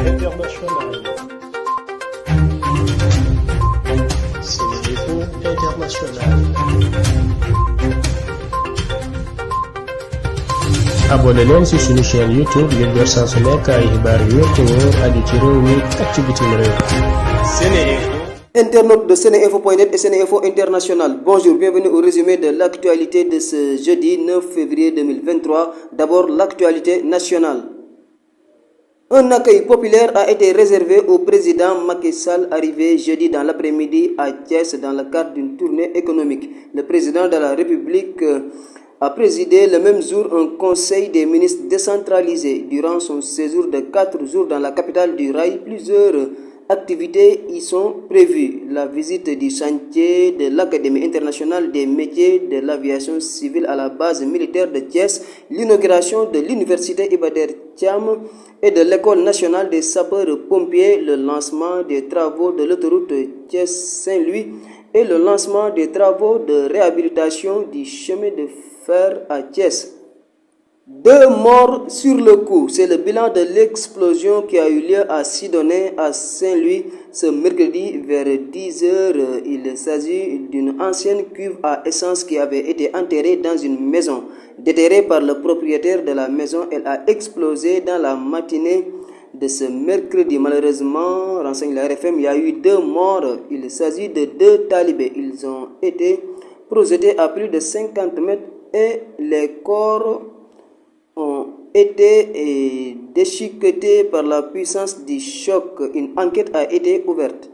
internationale. SeneInfo International. abonné leen ci suñu chaîne YouTube ngir jot saa su nekk ay xibaar yu wér te wóor aju ci réew mi ak ci bitim réew. SeneInfo. Internautes de SeneInfo.net et SeneInfo International, bonjour, bienvenue au résumé de l'actualité de ce jeudi 9 février 2023. D'abord, l'actualité nationale. Un accueil populaire a été réservé au président Macky Sall, arrivé jeudi dans l'après-midi à Thiès dans le cadre d'une tournée économique. Le président de la République a présidé le même jour un conseil des ministres décentralisé. Durant son séjour de 4 jours dans la capitale du Rail, plusieurs activités y sont prévues. La visite du chantier de l'Académie internationale des métiers de l'aviation civile à la base militaire de Thiès, l'inauguration de l'université Iba Der Thiam et de l'école nationale des sapeurs-pompiers, le lancement des travaux de l'autoroute Thiès-Saint-Louis et le lancement des travaux de réhabilitation du chemin de fer à Thiès. 2 morts sur le coup, c'est le bilan de l'explosion qui a eu lieu à Sidoné, à Saint-Louis, ce mercredi vers 10 h. Il s'agit d'une ancienne cuve à essence qui avait été enterrée dans une maison. Déterrée par le propriétaire de la maison, elle a explosé dans la matinée de ce mercredi. Malheureusement, renseigne la RFM, il y a eu 2 morts. Il s'agit de 2 talibés. Ils ont été projetés à plus de 50 mètres et les corps ont été déchiquetés par la puissance du choc. Une enquête a été ouverte.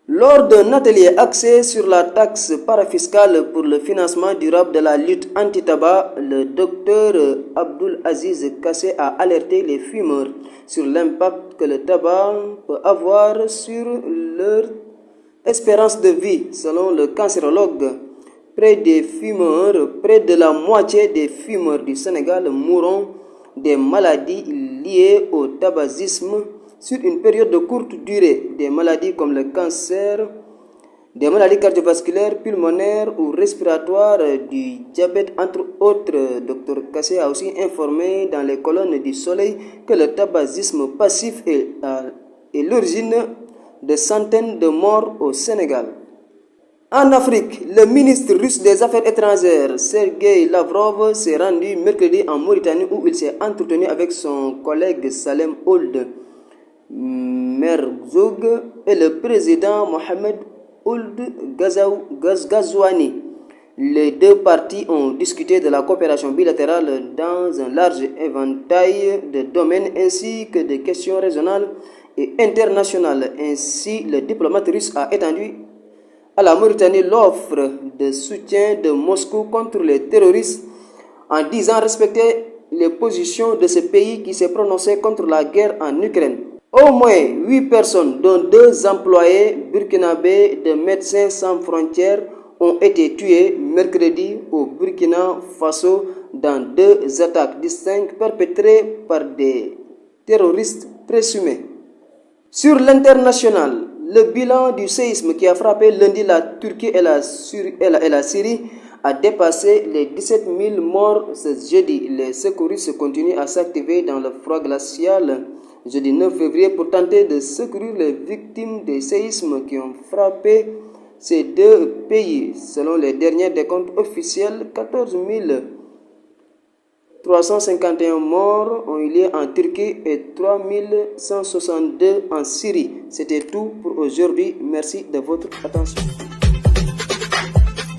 Lors d'un atelier axé sur la taxe parafiscale pour le financement durable de la lutte anti-tabac, le docteur Abdul Aziz Kassé a alerté les fumeurs sur l'impact que le tabac peut avoir sur leur espérance de vie. Selon le cancérologue, près de la moitié des fumeurs du Sénégal mourront des maladies liées au tabagisme sur une période de courte durée. Des maladies comme le cancer, des maladies cardiovasculaires, pulmonaires ou respiratoires, du diabète entre autres. Dr Kassé a aussi informé dans les colonnes du Soleil que le tabagisme passif est l'origine de centaines de morts au Sénégal. En Afrique, le ministre russe des Affaires étrangères, Sergei Lavrov, s'est rendu mercredi en Mauritanie où il s'est entretenu avec son collègue Salem Ould Merzoug et le président Mohamed Ould Ghazouani. Les 2 parties ont discuté de la coopération bilatérale dans un large éventail de domaines ainsi que de questions régionales et internationales. Ainsi, le diplomate russe a étendu à la Mauritanie l'offre de soutien de Moscou contre les terroristes en disant respecter les positions de ce pays qui s'est prononcé contre la guerre en Ukraine. Au moins 8 personnes, dont 2 employés burkinabés de Médecins sans frontières, ont été tuées mercredi au Burkina Faso dans 2 attaques distinctes perpétrées par des terroristes présumés. Sur l'international, le bilan du séisme qui a frappé lundi la Turquie et la Syrie a dépassé les 17 000 morts ce jeudi. Les secouristes continuent à s'activer dans le froid glacial jeudi 9 février pour tenter de secourir les victimes des séismes qui ont frappé ces 2 pays. Selon les derniers décomptes officiels, 14 351 morts ont eu lieu en Turquie et 3162 en Syrie. C'était tout pour aujourd'hui. Merci de votre attention.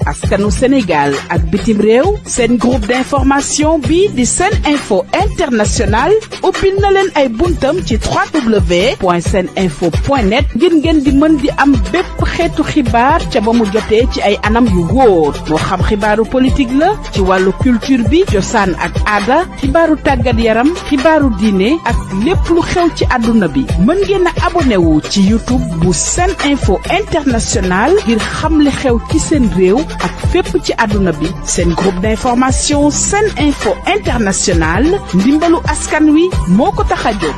askanu Sénégal ak bitim réew seen groupe d'information bi di SeneInfo International ubbil na leen ay buntam ci www.seninfo.net ngir ngeen di mën di am bépp xeetu xibaar ca ba mu jotee ci ay anam yu wóor moo xam xibaaru politique la ci wàllu culture bi cosaan ak aada xibaaru tàggat yaram xibaaru diine ak lépp lu xew ci àdduna bi mën ngeen a abonné wu ci YouTube bu SeneInfo International ngir xam li xew ci seen réew ak fépp ci àdduna bi seen groupe d'information SeneInfo International ndimbalu askan wi moo ko tax a jóg